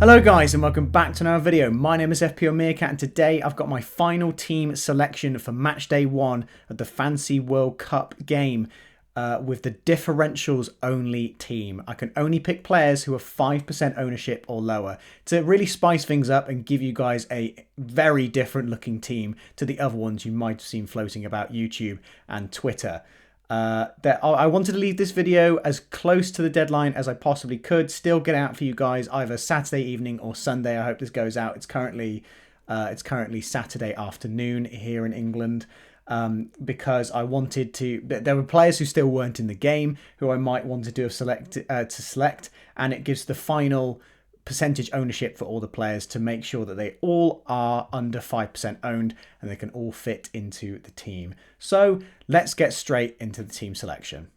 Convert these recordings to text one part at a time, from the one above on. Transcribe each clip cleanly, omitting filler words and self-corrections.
Hello guys and welcome back to another video. My name is FPO Meerkat and today I've got my final team selection for Matchday 1 of the Fantasy World Cup game with the differentials only team. I can only pick players who are 5% ownership or lower to really spice things up and give you guys a very different looking team to the other ones you might have seen floating about YouTube and Twitter. I wanted to leave this video as close to the deadline as I possibly could. Still get out for you guys either Saturday evening or Sunday. I hope this goes out. It's currently Saturday afternoon here in England because I wanted to. There were players who still weren't in the game who I might want to do a select, and it gives the final percentage ownership for all the players to make sure that they all are under 5% owned and they can all fit into the team. So let's get straight into the team selection.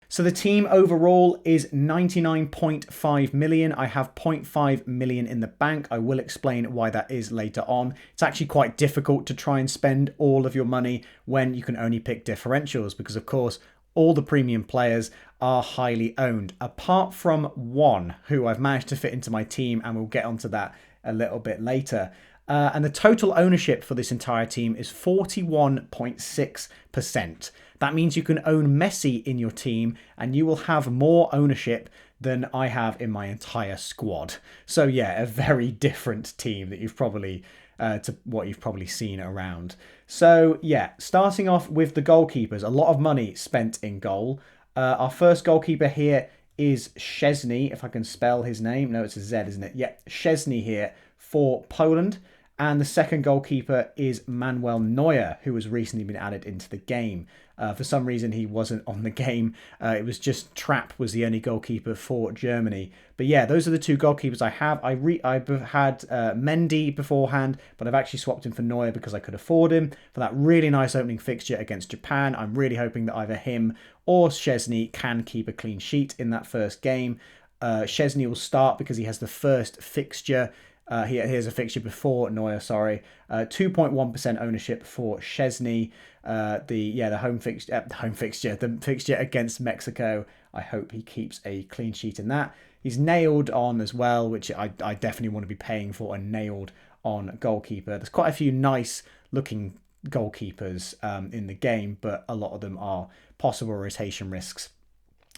So the team overall is 99.5 million. I have 0.5 million in the bank. I will explain why that is later on. It's actually quite difficult to try and spend all of your money when you can only pick differentials because, of course, all the premium players are highly owned, apart from one who I've managed to fit into my team, and we'll get onto that a little bit later. And the total ownership for this entire team is 41.6%. That means you can own Messi in your team, and you will have more ownership than I have in my entire squad. So yeah, a very different team that you've probably to what you've probably seen around. So yeah, starting off with the goalkeepers, a lot of money spent in goal. Our first goalkeeper here is Szczesny, if I can spell his name. No, it's a Z, isn't it? Yeah, Szczesny here for Poland. And the second goalkeeper is Manuel Neuer, who has recently been added into the game. For some reason, he wasn't on the game. It was just Trapp was the only goalkeeper for Germany. But yeah, those are the two goalkeepers I have. I've had Mendy beforehand, but I've actually swapped him for Neuer because I could afford him for that really nice opening fixture against Japan. I'm really hoping that either him or Szczesny can keep a clean sheet in that first game. Szczesny will start because he has the first fixture. Here's a fixture before Neuer, sorry. 2.1% ownership for Szczesny. The fixture against Mexico. I hope he keeps a clean sheet in that. He's nailed on as well, which I definitely want to be paying for a nailed on goalkeeper. There's quite a few nice looking goalkeepers in the game, but a lot of them are possible rotation risks.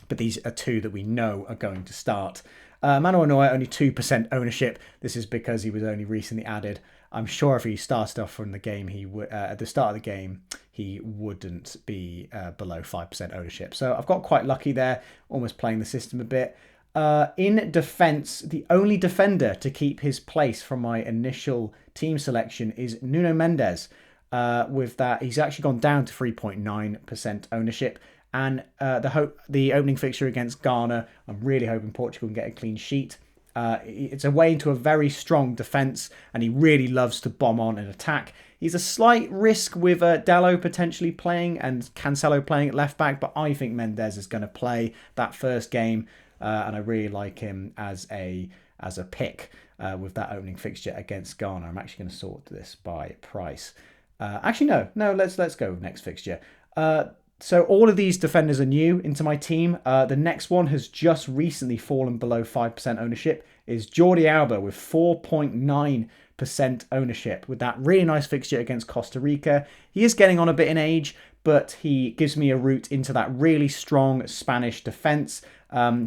But these are two that we know are going to start. Manuel Neuer, only 2% ownership. This is because he was only recently added. I'm sure if he started off from the game, he would at the start of the game, he wouldn't be below 5% ownership. So I've got quite lucky there, almost playing the system a bit. In defence, the only defender to keep his place from my initial team selection is Nuno Mendes. With that, he's actually gone down to 3.9% ownership. And the opening fixture against Ghana, I'm really hoping Portugal can get a clean sheet. It's a way into a very strong defence, and he really loves to bomb on and attack. He's a slight risk with Dalot potentially playing and Cancelo playing at left back, but I think Mendes is going to play that first game, and I really like him as a pick with that opening fixture against Ghana. I'm actually going to sort this by price. Actually, no. Let's go with next fixture. So all of these defenders are new into my team. The next one has just recently fallen below 5% ownership, is Jordi Alba with 4.9% ownership with that really nice fixture against Costa Rica. He is getting on a bit in age, but he gives me a route into that really strong Spanish defence.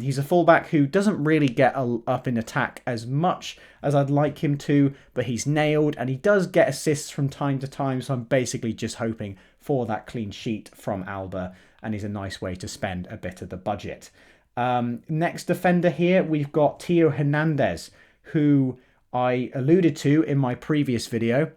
He's a fullback who doesn't really get up in attack as much as I'd like him to, but he's nailed and he does get assists from time to time, so I'm basically just hoping for that clean sheet from Alba, and he's a nice way to spend a bit of the budget. Next defender here, we've got Theo Hernandez, who I alluded to in my previous video.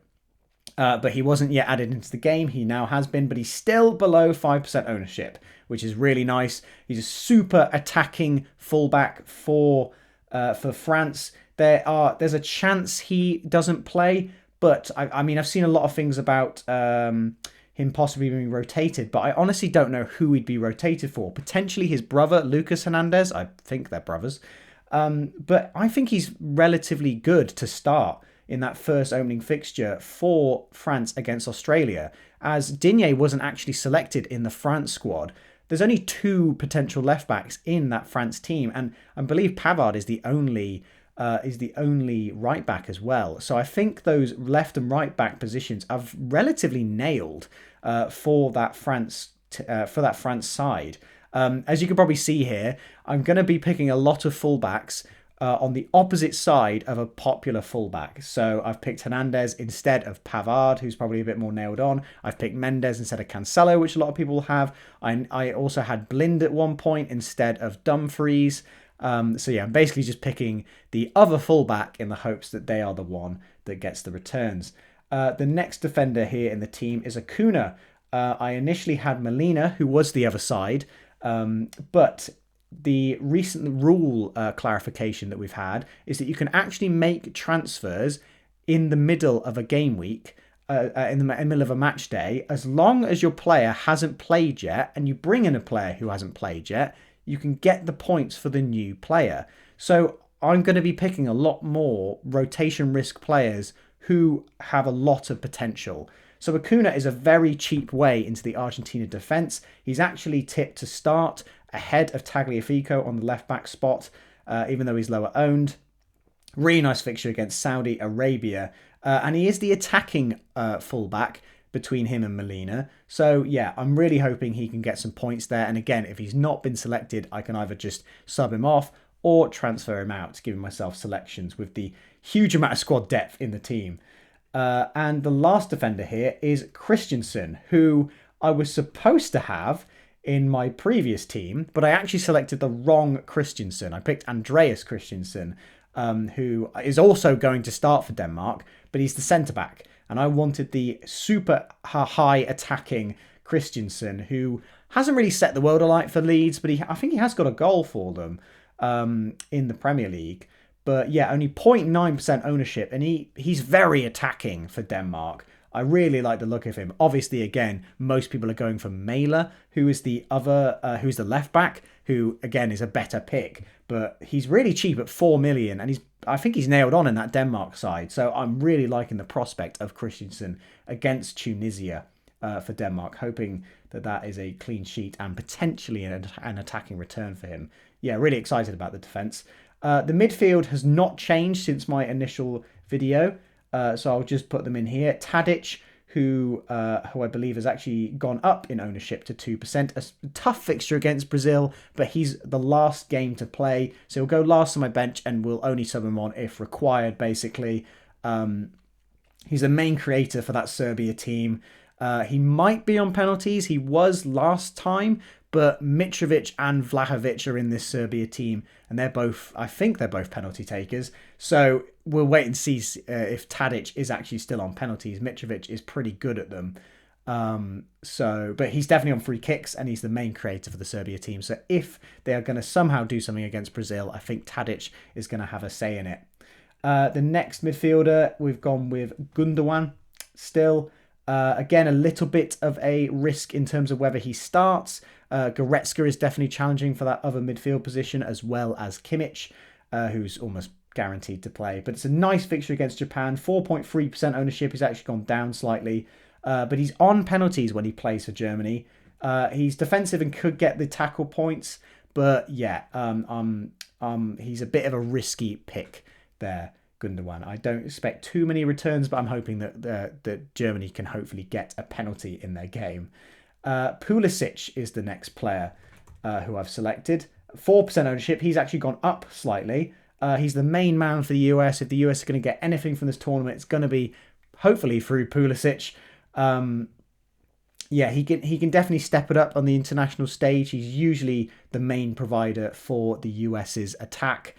But he wasn't yet added into the game. He now has been, but he's still below 5% ownership, which is really nice. He's a super attacking fullback for France. There's a chance he doesn't play, but I mean, I've seen a lot of things about him possibly being rotated, but I honestly don't know who he'd be rotated for. Potentially his brother, Lucas Hernandez. I think they're brothers. But I think he's relatively good to start in that first opening fixture for France against Australia, as Digne wasn't actually selected in the France squad. There's only two potential left backs in that France team, and I believe Pavard is the only is the only right back as well. So I think those left and right back positions are relatively nailed for that France side. As you can probably see here, I'm going to be picking a lot of fullbacks on the opposite side of a popular fullback. So I've picked Hernandez instead of Pavard, who's probably a bit more nailed on. I've picked Mendes instead of Cancelo, which a lot of people have. I also had Blind at one point instead of Dumfries. So yeah, I'm basically just picking the other fullback in the hopes that they are the one that gets the returns. The next defender here in the team is Acuna. I initially had Molina, who was the other side, but the recent rule clarification that we've had is that you can actually make transfers in the middle of a game week, in the middle of a match day, as long as your player hasn't played yet and you bring in a player who hasn't played yet, you can get the points for the new player. So I'm going to be picking a lot more rotation risk players who have a lot of potential. So Acuna is a very cheap way into the Argentina defence. He's actually tipped to start ahead of Tagliafico on the left-back spot, even though he's lower owned. Really nice fixture against Saudi Arabia. And he is the attacking fullback between him and Molina. So, yeah, I'm really hoping he can get some points there. And again, if he's not been selected, I can either just sub him off or transfer him out, giving myself selections with the huge amount of squad depth in the team. And the last defender here is Christensen, who I was supposed to have in my previous team, but I actually selected the wrong Christensen. I picked Andreas Christensen, who is also going to start for Denmark, but he's the centre-back. And I wanted the super high attacking Christensen, who hasn't really set the world alight for Leeds, but I think he has got a goal for them in the Premier League. But yeah, only 0.9% ownership, and he's very attacking for Denmark. I really like the look of him. Obviously, again, most people are going for Mæhle, who is the who's the left back, who again is a better pick. But he's really cheap at 4 million, and I think he's nailed on in that Denmark side. So I'm really liking the prospect of Christensen against Tunisia for Denmark, hoping that is a clean sheet and potentially an attacking return for him. Yeah, really excited about the defence. The midfield has not changed since my initial video, so I'll just put them in here. Tadic, who I believe has actually gone up in ownership to 2%. A tough fixture against Brazil, but he's the last game to play, so he'll go last on my bench and we'll only sub him on if required, basically. He's the main creator for that Serbia team. He might be on penalties. He was last time, but Mitrovic and Vlahovic are in this Serbia team, and I think they're both penalty takers. So we'll wait and see if Tadic is actually still on penalties. Mitrovic is pretty good at them. But he's definitely on free kicks, and he's the main creator for the Serbia team. So if they are going to somehow do something against Brazil, I think Tadic is going to have a say in it. The next midfielder, we've gone with Gundogan still. Again, a little bit of a risk in terms of whether he starts. Goretzka is definitely challenging for that other midfield position, as well as Kimmich, who's almost guaranteed to play. But it's a nice fixture against Japan. 4.3% ownership. He's actually gone down slightly. But he's on penalties when he plays for Germany. He's defensive and could get the tackle points. But yeah, he's a bit of a risky pick there, Gundogan. I don't expect too many returns, but I'm hoping that Germany can hopefully get a penalty in their game. Pulisic is the next player who I've selected. 4% ownership. He's actually gone up slightly. He's the main man for the US. If the US are going to get anything from this tournament, it's going to be hopefully through Pulisic. Yeah, he can definitely step it up on the international stage. He's usually the main provider for the US's attack.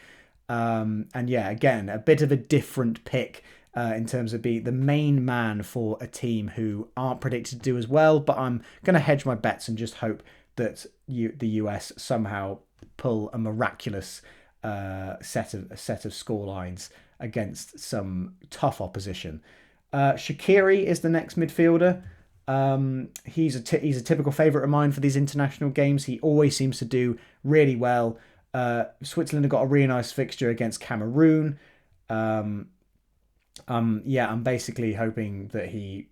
And yeah, again, a bit of a different pick in terms of being the main man for a team who aren't predicted to do as well. But I'm going to hedge my bets and just hope that the US somehow pull a miraculous set of score lines against some tough opposition. Shaqiri is the next midfielder. He's a typical favourite of mine for these international games. He always seems to do really well. Switzerland have got a really nice fixture against Cameroon. I'm basically hoping that he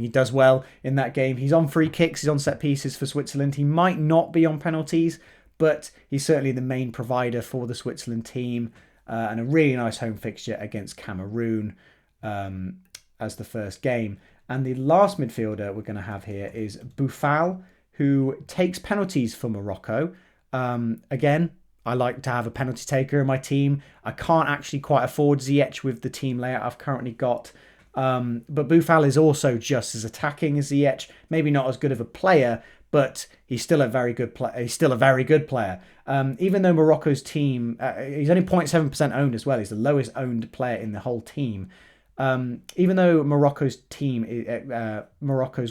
does well in that game. He's on free kicks, he's on set pieces for Switzerland. He might not be on penalties, but he's certainly the main provider for the Switzerland team. and a really nice home fixture against Cameroon as the first game. And the last midfielder we're going to have here is Boufal, who takes penalties for Morocco. Again, I like to have a penalty taker in my team. I can't actually quite afford Ziyech with the team layout I've currently got. But Boufal is also just as attacking as Ziyech. Maybe not as good of a player, but he's still a very good player. He's still a very good player. Even though Morocco's team, he's only 0.7% owned as well. He's the lowest owned player in the whole team. Even though Morocco's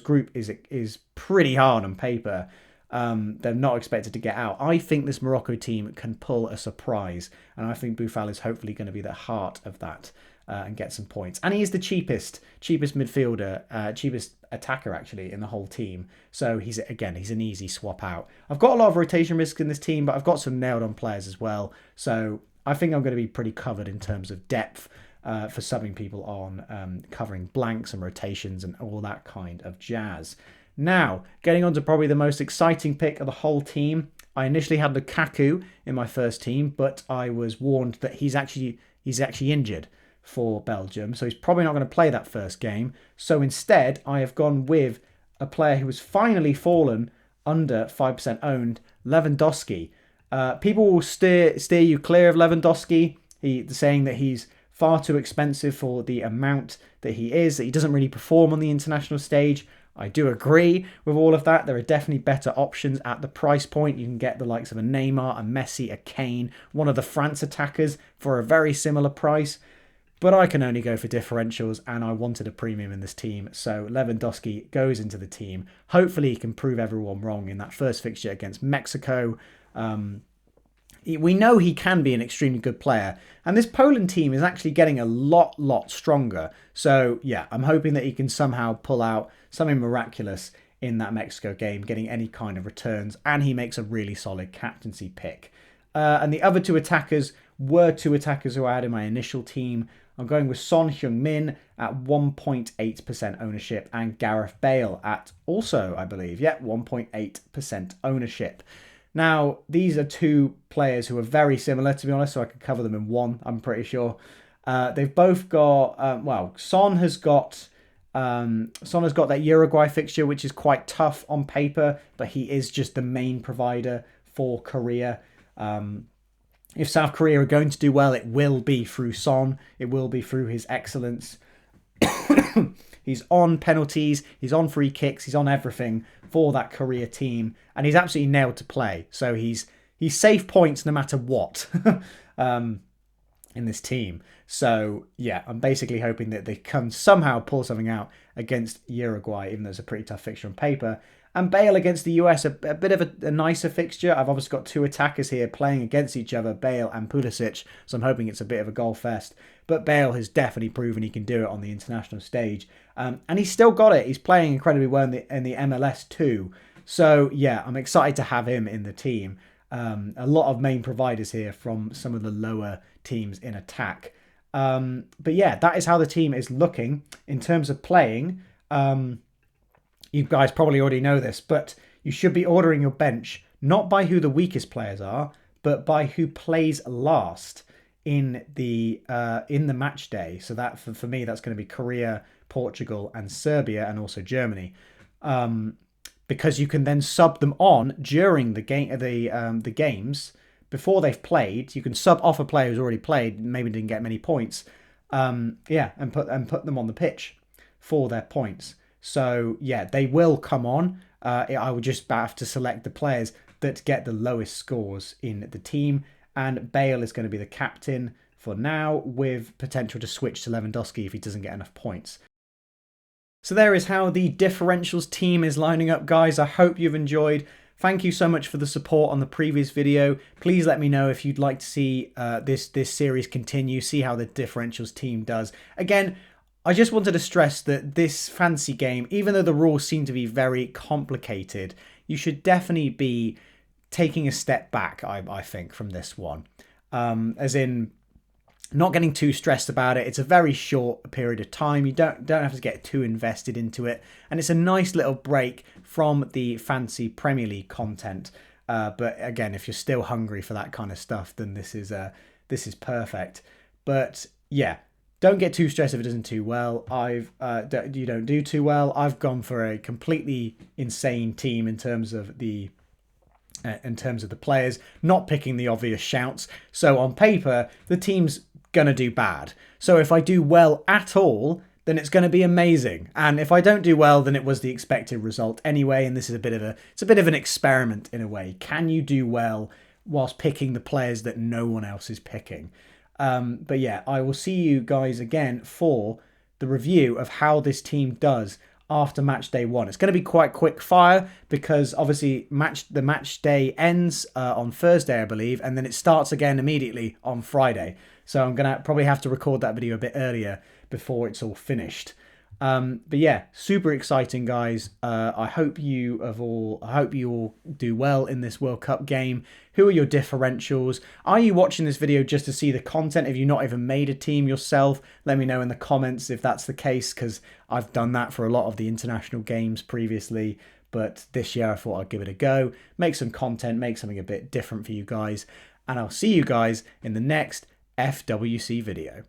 group is pretty hard on paper, they're not expected to get out. I think this Morocco team can pull a surprise, and I think Boufal is hopefully going to be the heart of that and get some points. And he is the cheapest midfielder, cheapest attacker actually in the whole team. So he's an easy swap out. I've got a lot of rotation risk in this team, but I've got some nailed on players as well. So I think I'm going to be pretty covered in terms of depth for subbing people on, covering blanks and rotations and all that kind of jazz. Now, getting on to probably the most exciting pick of the whole team. I initially had Lukaku in my first team, but I was warned that he's actually injured for Belgium, so he's probably not going to play that first game. So instead, I have gone with a player who has finally fallen under 5% owned, Lewandowski. People will steer you clear of Lewandowski, saying that he's far too expensive for the amount that he is, that he doesn't really perform on the international stage. I do agree with all of that. There are definitely better options at the price point. You can get the likes of a Neymar, a Messi, a Kane, one of the France attackers for a very similar price. But I can only go for differentials, and I wanted a premium in this team. So Lewandowski goes into the team. Hopefully he can prove everyone wrong in that first fixture against Mexico. We know he can be an extremely good player. And this Poland team is actually getting a lot stronger. So yeah, I'm hoping that he can somehow pull out something miraculous in that Mexico game, getting any kind of returns. And he makes a really solid captaincy pick. And the other two attackers were two attackers who I had in my initial team. I'm going with Son Heung-min at 1.8% ownership and Gareth Bale at also, I believe, 1.8% ownership. Now, these are two players who are very similar, to be honest, so I could cover them in one, I'm pretty sure. They've both got, Son has got that Uruguay fixture, which is quite tough on paper, but he is just the main provider for Korea. If South Korea are going to do well, it will be through Son. It will be through his excellence. He's on penalties, he's on free kicks, he's on everything for that Korea team, and he's absolutely nailed to play. So he's safe points no matter what in this team. So yeah, I'm basically hoping that they can somehow pull something out against Uruguay, even though it's a pretty tough fixture on paper. And Bale against the US, a bit of a nicer fixture. I've obviously got two attackers here playing against each other, Bale and Pulisic, so I'm hoping it's a bit of a goal fest. But Bale has definitely proven he can do it on the international stage. And he's still got it. He's playing incredibly well in the MLS too. So yeah, I'm excited to have him in the team. A lot of main providers here from some of the lower teams in attack. But yeah, that is how the team is looking in terms of playing. You guys probably already know this, but you should be ordering your bench not by who the weakest players are, but by who plays last in the match day. So that for me, that's going to be Korea, Portugal, and Serbia, and also Germany, because you can then sub them on during the games before they've played. You can sub off a player who's already played, maybe didn't get many points, and put them on the pitch for their points. So yeah, they will come on. I would just have to select the players that get the lowest scores in the team. And Bale is going to be the captain for now, with potential to switch to Lewandowski if he doesn't get enough points. So there is how the differentials team is lining up, guys. I hope you've enjoyed. Thank you so much for the support on the previous video. Please let me know if you'd like to see this series continue, see how the differentials team does. Again, I just wanted to stress that this fantasy game, even though the rules seem to be very complicated, you should definitely be taking a step back, I think, from this one. As in, not getting too stressed about it. It's a very short period of time. You don't have to get too invested into it. And it's a nice little break from the fancy Premier League content. But again, if you're still hungry for that kind of stuff, then this is this is perfect. But yeah, don't get too stressed if it doesn't do well. You don't do too well. I've gone for a completely insane team in terms of the players, not picking the obvious shouts. So on paper, the team's gonna do bad. So if I do well at all, then it's going to be amazing. And if I don't do well, then it was the expected result anyway. And this is a bit of an experiment in a way. Can you do well whilst picking the players that no one else is picking? But yeah, I will see you guys again for the review of how this team does after match day 1. It's going to be quite quick fire because obviously the match day ends on Thursday, I believe, and then it starts again immediately on Friday. So I'm going to probably have to record that video a bit earlier before it's all finished. But yeah, super exciting, guys. I hope you all do well in this World Cup game. Who are your differentials? Are you watching this video just to see the content? Have you not even made a team yourself? Let me know in the comments if that's the case, because I've done that for a lot of the international games previously. But this year I thought I'd give it a go, make some content, make something a bit different for you guys. And I'll see you guys in the next FWC video.